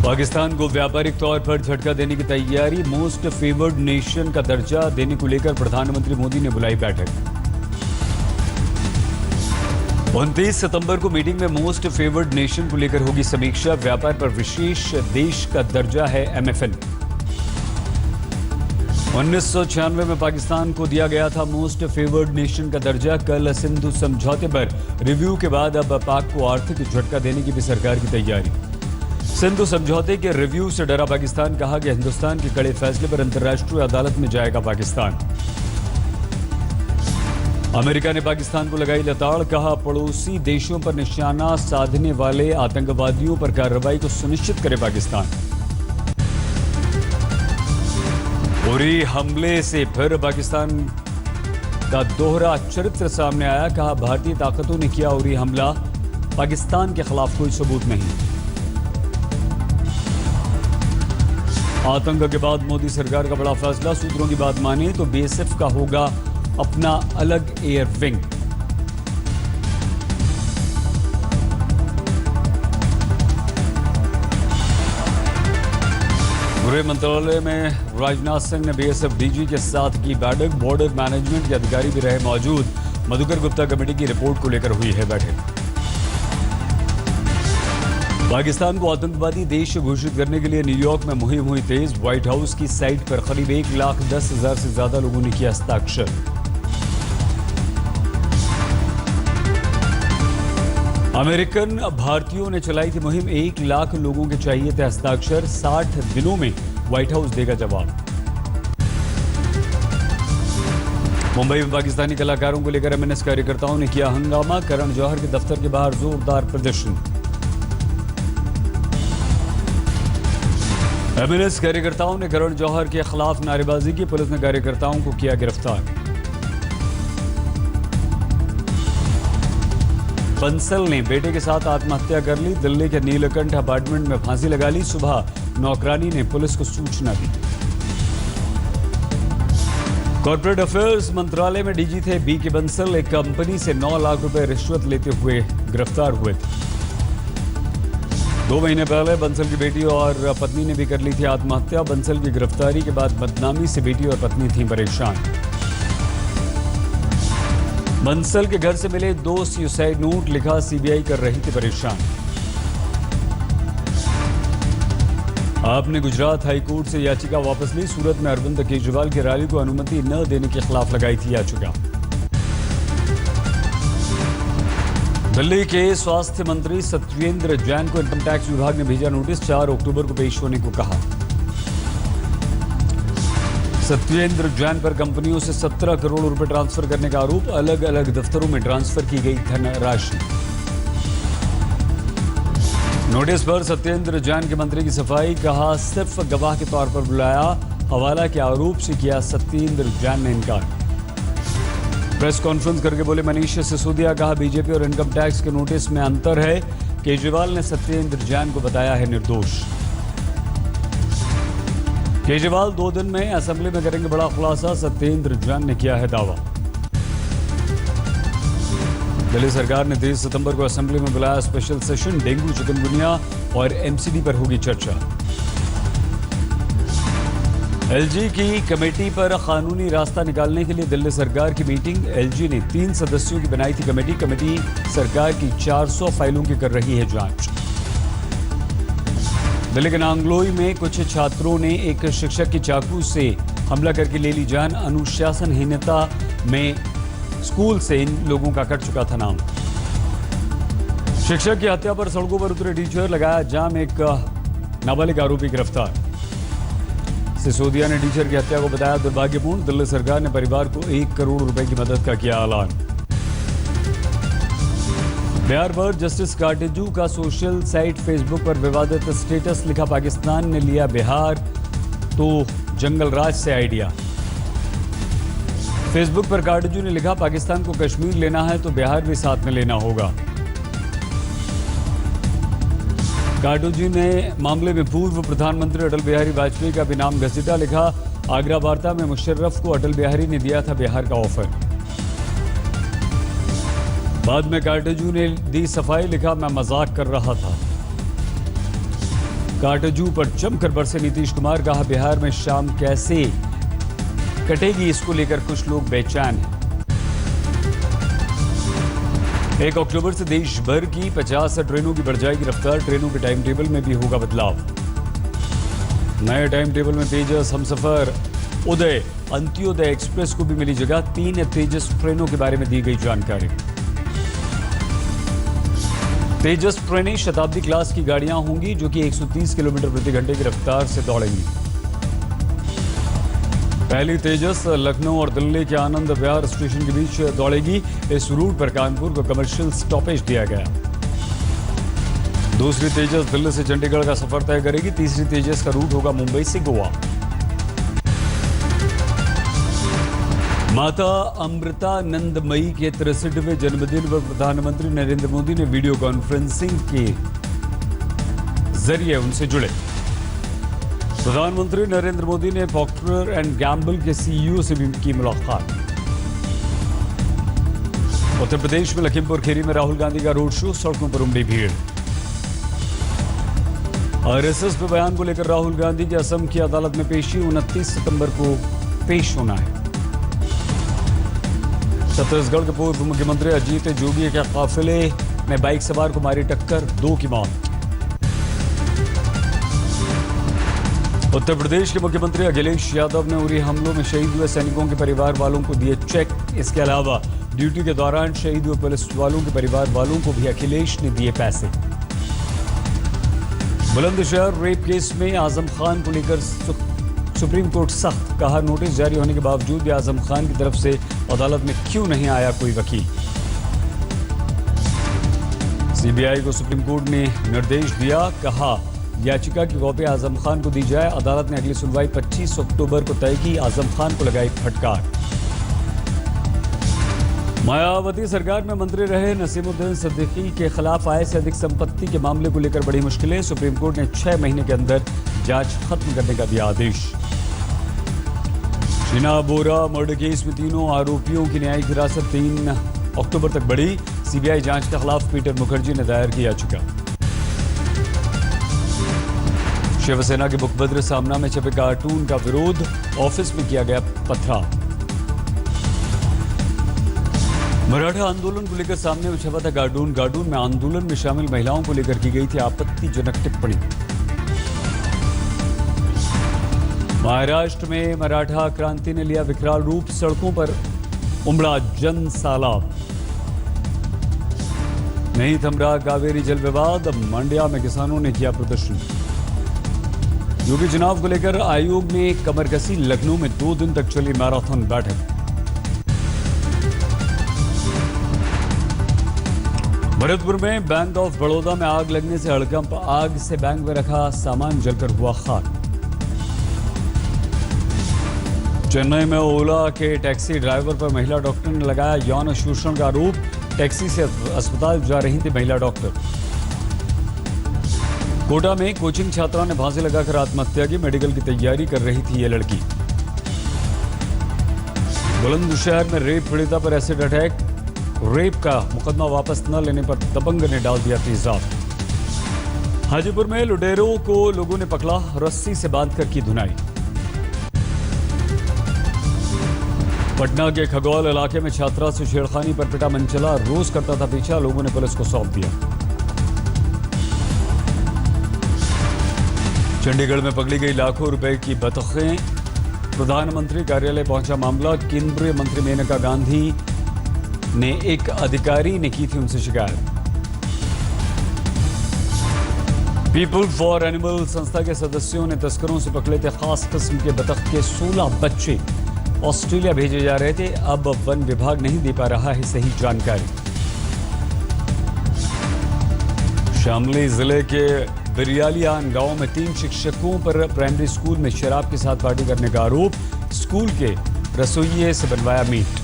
पाकिस्तान को व्यापारिक तौर पर झटका देने की तैयारी, मोस्ट फेवर्ड नेशन का दर्जा देने को लेकर प्रधानमंत्री मोदी ने बुलाई बैठक। 29 सितंबर को मीटिंग में मोस्ट फेवर्ड नेशन को लेकर होगी समीक्षा, व्यापार पर विशेष देश का दर्जा है एमएफएन। 1996 में पाकिस्तान को दिया गया था मोस्ट फेवर्ड नेशन का दर्जा। कल सिंधु समझौते पर रिव्यू के बाद अब पाक को आर्थिक झटका देने की भी सरकार की तैयारी। सिंधु समझौते के रिव्यू से डरा पाकिस्तान, कहा कि हिंदुस्तान के कड़े फैसले पर अंतर्राष्ट्रीय अदालत में जाएगा पाकिस्तान। अमेरिका ने पाकिस्तान को लगाई लताड़, कहा पड़ोसी देशों पर निशाना साधने वाले आतंकवादियों पर कार्रवाई को सुनिश्चित करे पाकिस्तान। उरी हमले से फिर पाकिस्तान का दोहरा चरित्र सामने आया, कहा भारतीय ताकतों ने किया उरी हमला, पाकिस्तान के खिलाफ कोई सबूत नहीं। आतंक के बाद मोदी सरकार का बड़ा फैसला, सूत्रों की बात माने तो बीएसएफ का होगा अपना अलग एयर विंग। गृह मंत्रालय में राजनाथ सिंह ने बीएसएफ डीजी के साथ की बैठक, बॉर्डर मैनेजमेंट के अधिकारी भी रहे मौजूद। मधुकर गुप्ता कमेटी की रिपोर्ट को लेकर हुई है बैठक। पाकिस्तान को आतंकवादी देश घोषित करने के लिए न्यूयॉर्क में मुहिम हुई तेज। व्हाइट हाउस की साइट पर करीब 1,10,000 से ज्यादा लोगों ने किया हस्ताक्षर। अमेरिकन भारतीयों ने चलाई थी मुहिम, 1 लाख लोगों के चाहिए थे हस्ताक्षर। 60 दिनों में व्हाइट हाउस देगा जवाब। मुंबई में पाकिस्तानी कलाकारों को लेकर एमएनएस कार्यकर्ताओं ने किया हंगामा, करण जौहर के दफ्तर के बाहर जोरदार प्रदर्शन। एमएनएस कार्यकर्ताओं ने करण जौहर के खिलाफ नारेबाजी की, पुलिस ने कार्यकर्ताओं को किया गिरफ्तार। बंसल ने बेटे के साथ आत्महत्या कर ली, दिल्ली के नीलकंठ अपार्टमेंट में फांसी लगा ली। सुबह नौकरानी ने पुलिस को सूचना दी। कॉर्पोरेट अफेयर्स मंत्रालय में डीजी थे बीके बंसल, एक कंपनी से 9 लाख रुपए रिश्वत लेते हुए गिरफ्तार हुए थे। 2 महीने पहले बंसल की बेटी और पत्नी ने भी कर ली थी आत्महत्या। बंसल की गिरफ्तारी के बाद बदनामी से बेटी और पत्नी थी परेशान। बंसल के घर से मिले 2 सुसाइड नोट, लिखा सीबीआई कर रही थी परेशान। आपने गुजरात हाईकोर्ट से याचिका वापस ली, सूरत में अरविंद केजरीवाल की रैली को अनुमति न देने के खिलाफ लगाई थी याचिका। दिल्ली के स्वास्थ्य मंत्री सत्येंद्र जैन को इनकम टैक्स विभाग ने भेजा नोटिस, 4 अक्टूबर को पेश होने को कहा। सत्येंद्र जैन पर कंपनियों से 17 करोड़ रुपए ट्रांसफर करने का आरोप, अलग अलग दफ्तरों में ट्रांसफर की गई धनराशि। नोटिस पर सत्येंद्र जैन के मंत्री की सफाई, कहा सिर्फ गवाह के तौर पर बुलाया, हवाला के आरोप से किया सत्येंद्र जैन ने इनकार। प्रेस कॉन्फ्रेंस करके बोले मनीष सिसोदिया, कहा बीजेपी और इनकम टैक्स के नोटिस में अंतर है। केजरीवाल ने सत्येंद्र जैन को बताया है निर्दोष। केजरीवाल 2 दिन में असेंबली में करेंगे बड़ा खुलासा, सत्येंद्र जैन ने किया है दावा। दिल्ली सरकार ने 30 सितंबर को असेंबली में बुलाया स्पेशल सेशन, डेंगू, चिकनगुनिया और एमसीडी पर होगी चर्चा। एलजी की कमेटी पर कानूनी रास्ता निकालने के लिए दिल्ली सरकार की मीटिंग। एलजी ने 3 सदस्यों की बनाई थी कमेटी। कमेटी सरकार की 400 फाइलों की कर रही है जांच। दिल्ली के नांगलोई में कुछ छात्रों ने एक शिक्षक की चाकू से हमला करके ले ली जान। अनुशासनहीनता में स्कूल से इन लोगों का कट चुका था नाम। शिक्षक की हत्या पर सड़कों पर उतरे टीचर, लगाया जाम, एक नाबालिग आरोपी गिरफ्तार। सिसोदिया ने टीचर की हत्या को बताया दुर्भाग्यपूर्ण। दिल्ली सरकार ने परिवार को 1 करोड़ रुपए की मदद का किया ऐलान। बिहार पर जस्टिस काटेजू का सोशल साइट फेसबुक पर विवादित स्टेटस, लिखा पाकिस्तान ने लिया बिहार तो जंगल राज से आइडिया। फेसबुक पर काटेजू ने लिखा पाकिस्तान को कश्मीर लेना है तो बिहार भी साथ में लेना होगा। काटेजू ने मामले में पूर्व प्रधानमंत्री अटल बिहारी वाजपेयी का भी नाम घसीटा, लिखा आगरा वार्ता में मुशर्रफ को अटल बिहारी ने दिया था बिहार का ऑफर। बाद में काटेजू ने दी सफाई, लिखा मैं मजाक कर रहा था। काटजू पर जमकर बरसे नीतीश कुमार, कहा बिहार में शाम कैसे कटेगी इसको लेकर कुछ लोग बेचैन हैं। 1 अक्टूबर से देश भर की 50 ट्रेनों की बढ़ जाएगी रफ्तार, ट्रेनों के टाइम टेबल में भी होगा बदलाव। नए टाइम टेबल में तेजस, हमसफर, उदय, अंत्योदय एक्सप्रेस को भी मिली जगह। 3 तेजस ट्रेनों के बारे में दी गई जानकारी। तेजस ट्रेनें शताब्दी क्लास की गाड़ियां होंगी जो कि 130 किलोमीटर प्रति घंटे की रफ्तार से दौड़ेंगी। पहली तेजस लखनऊ और दिल्ली के आनंद विहार स्टेशन के बीच दौड़ेगी। इस रूट पर कानपुर को कमर्शियल स्टॉपेज दिया गया। दूसरी तेजस दिल्ली से चंडीगढ़ का सफर तय करेगी। तीसरी तेजस का रूट होगा मुंबई से गोवा। माता अमृतानंदमयी के 63वें जन्मदिन पर प्रधानमंत्री नरेंद्र मोदी ने वीडियो कॉन्फ्रेंसिंग के जरिए उनसे जुड़े। प्रधानमंत्री नरेंद्र मोदी ने प्रॉक्टर एंड गैम्बल के सीईओ से भी की मुलाकात। उत्तर प्रदेश में लखीमपुर खीरी में राहुल गांधी का रोड शो, सड़कों पर उमड़ी भीड़। आरएसएस पे बयान को लेकर राहुल गांधी की असम की अदालत में पेशी, 29 सितंबर को पेश होना है। छत्तीसगढ़ के पूर्व मुख्यमंत्री अजीत जोगी के काफिले में बाइक सवार को मारी टक्कर, 2 की मौत। उत्तर प्रदेश के मुख्यमंत्री अखिलेश यादव ने उरी हमलों में शहीद हुए सैनिकों के परिवार वालों को दिए चेक। इसके अलावा ड्यूटी के दौरान शहीद हुए पुलिस वालों के परिवार वालों को भी अखिलेश ने दिए पैसे। बुलंदशहर रेप केस में आजम खान को लेकर सुप्रीम कोर्ट सख्त, कहा नोटिस जारी होने के बावजूद भी आजम खान की तरफ से अदालत में क्यों नहीं आया कोई वकील। सीबीआई को सुप्रीम कोर्ट ने निर्देश दिया, कहा याचिका की कॉपी आजम खान को दी जाए। अदालत ने अगली सुनवाई 25 अक्टूबर को तय की। आजम खान को लगाई फटकार। मायावती सरकार में मंत्री रहे नसीमुद्दीन सिद्दीकी के खिलाफ आय से अधिक संपत्ति के मामले को लेकर बड़ी मुश्किलें। सुप्रीम कोर्ट ने 6 महीने के अंदर जांच खत्म करने का दिया आदेश। शीना बोरा मर्डर केस में तीनों आरोपियों की न्यायिक हिरासत 3 अक्टूबर तक बढ़ी। सीबीआई जांच के खिलाफ पीटर मुखर्जी ने दायर की याचिका। शिवसेना के मुखबिर सामना में छपे कार्टून का विरोध, ऑफिस में किया गया पथराव। मराठा आंदोलन को लेकर सामने में छपा था कार्टून में आंदोलन में शामिल महिलाओं को लेकर की गई थी आपत्तिजनक टिप्पणी। महाराष्ट्र में मराठा क्रांति ने लिया विकराल रूप, सड़कों पर उमड़ा जन सैलाब। नहीं थम रहा कावेरी जल विवाद, मंड्या में किसानों ने किया प्रदर्शन। यूपी चुनाव को लेकर आयोग ने कमर कसी, लखनऊ में 2 दिन तक चली मैराथन बैठक। भरतपुर में बैंक ऑफ बड़ौदा में आग लगने से हड़कंप, आग से बैंक में रखा सामान जलकर हुआ खाक। चेन्नई में ओला के टैक्सी ड्राइवर पर महिला डॉक्टर ने लगाया यौन शोषण का आरोप। टैक्सी से अस्पताल जा रही थी महिला डॉक्टर। कोटा में कोचिंग छात्रा ने फांसी लगाकर आत्महत्या की, मेडिकल की तैयारी कर रही थी ये लड़की। बुलंदशहर में रेप पीड़िता पर एसिड अटैक, रेप का मुकदमा वापस न लेने पर दबंग ने डाल दिया तेजाब। हाजीपुर में लुटेरों को लोगों ने पकड़ा, रस्सी से बांधकर की धुनाई। पटना के खगौल इलाके में छात्रा से छेड़खानी पर पिटा मनचला, रोज करता था पीछा, लोगों ने पुलिस को सौंप दिया। चंडीगढ़ में पकड़ी गई लाखों रुपए की बतखें, प्रधानमंत्री कार्यालय पहुंचा मामला। केंद्रीय मंत्री मेनका गांधी ने एक अधिकारी ने की थी उनसे शिकायत। पीपल फॉर एनिमल संस्था के सदस्यों ने तस्करों से पकड़े थे खास किस्म के बतख के 16 बच्चे, ऑस्ट्रेलिया भेजे जा रहे थे। अब वन विभाग नहीं दे पा रहा है सही जानकारी। शामली जिले के बिरियालियान गांव में 3 शिक्षकों पर प्राइमरी स्कूल में शराब के साथ पार्टी करने का आरोप, स्कूल के रसोइये से बनवाया मीट।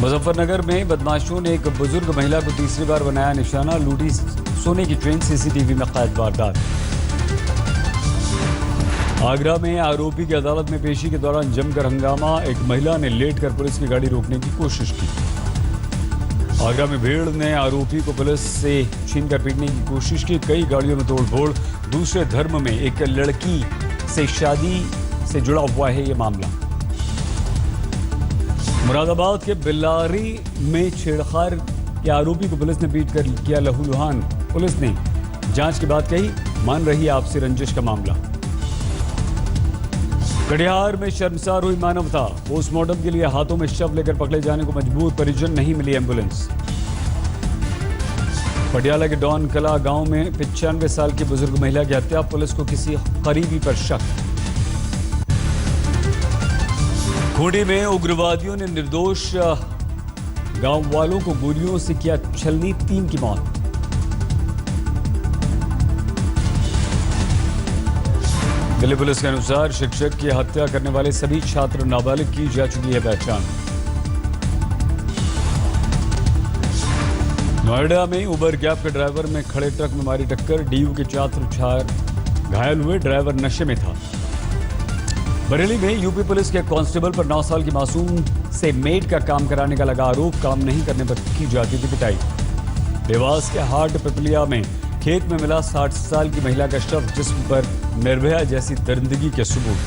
मुजफ्फरनगर में बदमाशों ने एक बुजुर्ग महिला को तीसरी बार बनाया निशाना, लूटी सोने की ट्रेन, सीसीटीवी में कैद वारदात। आगरा में आरोपी की अदालत में पेशी के दौरान जमकर हंगामा, एक महिला ने लेटकर पुलिस की गाड़ी रोकने की कोशिश की। आगरा में भीड़ ने आरोपी को पुलिस से छीनकर पीटने की कोशिश की। कई गाड़ियों में तोड़फोड़। दूसरे धर्म में एक लड़की से शादी से जुड़ा हुआ है ये मामला। मुरादाबाद के बिल्लारी में छेड़छाड़ के आरोपी को पुलिस ने पीट कर किया लहूलुहान। पुलिस ने जांच के बाद कही मान रही आपसी रंजिश का मामला। कटिहार में शर्मसार हुई मानवता। पोस्टमार्टम के लिए हाथों में शव लेकर पकड़े जाने को मजबूर परिजन, नहीं मिली एम्बुलेंस। पटियाला के डॉन कला गांव में 95 साल की बुजुर्ग महिला की हत्या। पुलिस को किसी करीबी पर शक। खूंटी में उग्रवादियों ने निर्दोष गांव वालों को गोलियों से किया छलनी, 3 की मौत। दिल्ली पुलिस के अनुसार शिक्षक की हत्या करने वाले सभी छात्र नाबालिग की जा चुकी है पहचान। नोएडा में उबर कैब के ड्राइवर में खड़े ट्रक में मारी टक्कर। डीयू के छात्र घायल हुए, ड्राइवर नशे में था। बरेली में यूपी पुलिस के कांस्टेबल पर 9 साल की मासूम से मेड का काम कराने का लगा आरोप। काम नहीं करने पर की जाती थी पिटाई। देवास के हाट पिपलिया में खेत में मिला 60 साल की महिला का शव, जिस्म पर निर्भया जैसी दरिंदगी के सबूत।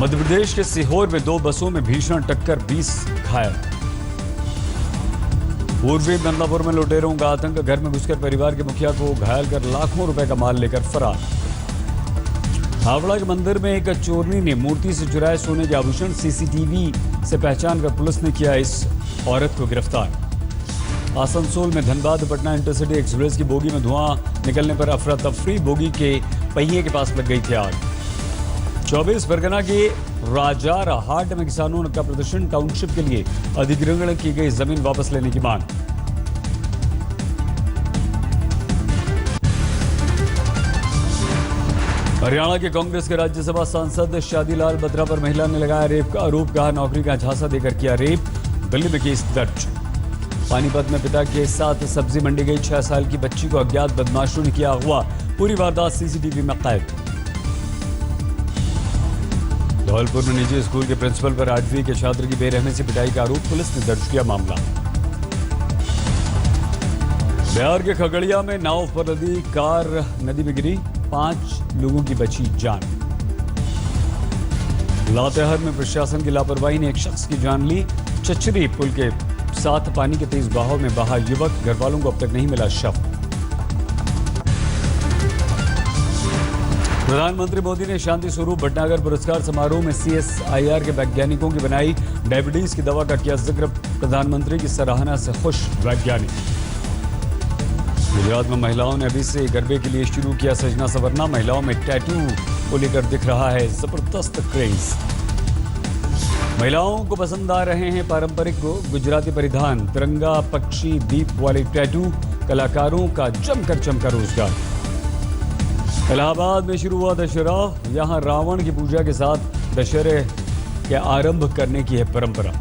मध्य प्रदेश के सीहोर में 2 बसों में भीषण टक्कर, 20 घायल। पूर्वी बदलापुर में लुटेरों का आतंक। घर में घुसकर परिवार के मुखिया को घायल कर लाखों रुपए का माल लेकर फरार। हावड़ा के मंदिर में एक चोरनी ने मूर्ति से चुराए सोने के आभूषण। सीसीटीवी से पहचान कर पुलिस ने किया इस औरत को गिरफ्तार। आसनसोल में धनबाद पटना इंटरसिटी एक्सप्रेस की बोगी में धुआं निकलने पर अफरा तफरी। बोगी के पहिए के पास लग गई थी आग। 24 परगना के राजारा हाट में किसानों का प्रदर्शन। टाउनशिप के लिए अधिग्रहण की गई जमीन वापस लेने की मांग। हरियाणा के कांग्रेस के राज्यसभा सांसद शादीलाल बत्रा पर महिला ने लगाया रेप का आरोप। कहा नौकरी का झांसा देकर किया रेप। दिल्ली में केस दर्ज। पानीपत में पिता के साथ सब्जी मंडी गई 6 साल की बच्ची को अज्ञात बदमाशों ने किया अगवा। पूरी वारदात सीसीटीवी में कैद। धौलपुर में निजी स्कूल के प्रिंसिपल पर 8वीं के छात्र की बेरहमी से पिटाई का आरोप। पुलिस ने दर्ज किया मामला। बिहार के खगड़िया में नाव पर लदी कार नदी में गिरी, 5 लोगों की बची जान। लातेहार में प्रशासन की लापरवाही ने एक शख्स की जान ली। चचरी पुल के साथ पानी के तेज बहाव में बहा युवक। घर वालों को अब तक नहीं मिला शव। प्रधानमंत्री मोदी ने शांति स्वरूप भटनागर पुरस्कार समारोह में CSIR के वैज्ञानिकों की बनाई डायबिटीज की दवा का किया जिक्र। प्रधानमंत्री की सराहना से खुश वैज्ञानिक। गुजरात में महिलाओं ने अभी से गरबे के लिए शुरू किया सजना संवरना। महिलाओं में टैटू को लेकर दिख रहा है जबरदस्त क्रेज। महिलाओं को पसंद आ रहे हैं पारंपरिक गुजराती परिधान। तिरंगा, पक्षी, दीप वाले टैटू। कलाकारों का जमकर चमका रोजगार। इलाहाबाद में शुरू हुआ दशहरा। यहां रावण की पूजा के साथ दशहरे के आरंभ करने की है परंपरा।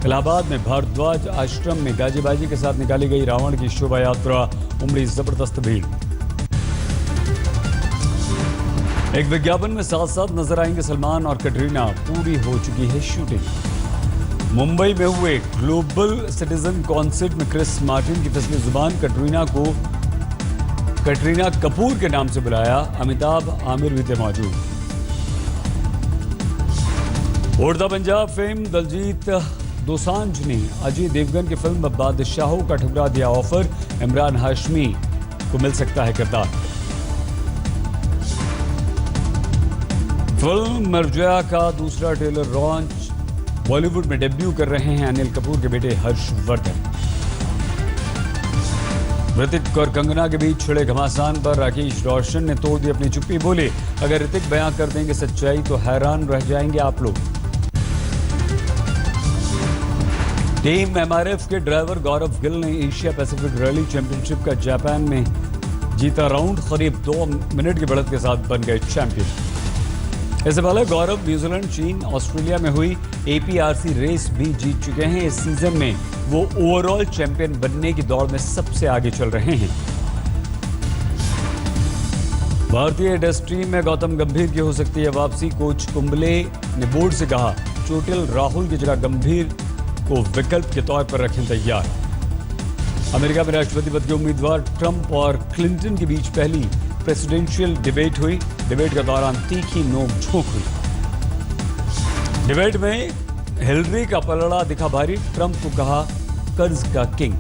इलाहाबाद में भारद्वाज आश्रम में गाजीबाजी के साथ निकाली गई रावण की शोभा यात्रा। उमड़ी जबरदस्त भीड़। एक विज्ञापन में साथ साथ नजर आएंगे सलमान और कटरीना। पूरी हो चुकी है शूटिंग। मुंबई में हुए ग्लोबल सिटीजन कॉन्सर्ट में क्रिस मार्टिन की फिसली जुबान। कटरीना कपूर के नाम से बुलाया। अमिताभ, आमिर भी थे मौजूद। उड़ता पंजाब फेम दलजीत दोसांझ ने अजय देवगन की फिल्म बादशाहों का ठुकरा दिया ऑफर। इमरान हाशमी को मिल सकता है किरदार। फिल्म मर्जिया का दूसरा ट्रेलर लॉन्च। बॉलीवुड में डेब्यू कर रहे हैं अनिल कपूर के बेटे हर्षवर्धन। ऋतिक और कंगना के बीच छिड़े घमासान पर राकेश रोशन ने तोड़ दी अपनी चुप्पी। बोले अगर ऋतिक बयां कर देंगे सच्चाई तो हैरान रह जाएंगे आप लोग। टीम MRF के ड्राइवर गौरव गिल ने एशिया पैसिफिक रैली चैंपियनशिप का जापान में जीता राउंड। करीब 2 मिनट की बढ़त के साथ बन गए चैंपियन। इससे पहले गौरव न्यूजीलैंड, चीन, ऑस्ट्रेलिया में हुई APRC रेस भी जीत चुके हैं। इस सीजन में वो ओवरऑल चैंपियन बनने की दौड़ में सबसे आगे चल रहे हैं। भारतीय टेस्ट टीम में गौतम गंभीर की हो सकती है वापसी। कोच कुंबले ने बोर्ड से कहा चोटिल राहुल की जगह गंभीर को विकल्प के तौर पर रखें तैयार। अमेरिका में राष्ट्रपति पद के उम्मीदवार ट्रंप और क्लिंटन के बीच पहली प्रेसिडेंशियल डिबेट हुई। डिबेट के दौरान तीखी नोक-झोंक हुई। डिबेट में हिलरी का पलड़ा दिखा भारी। ट्रंप को कहा कर्ज का किंग।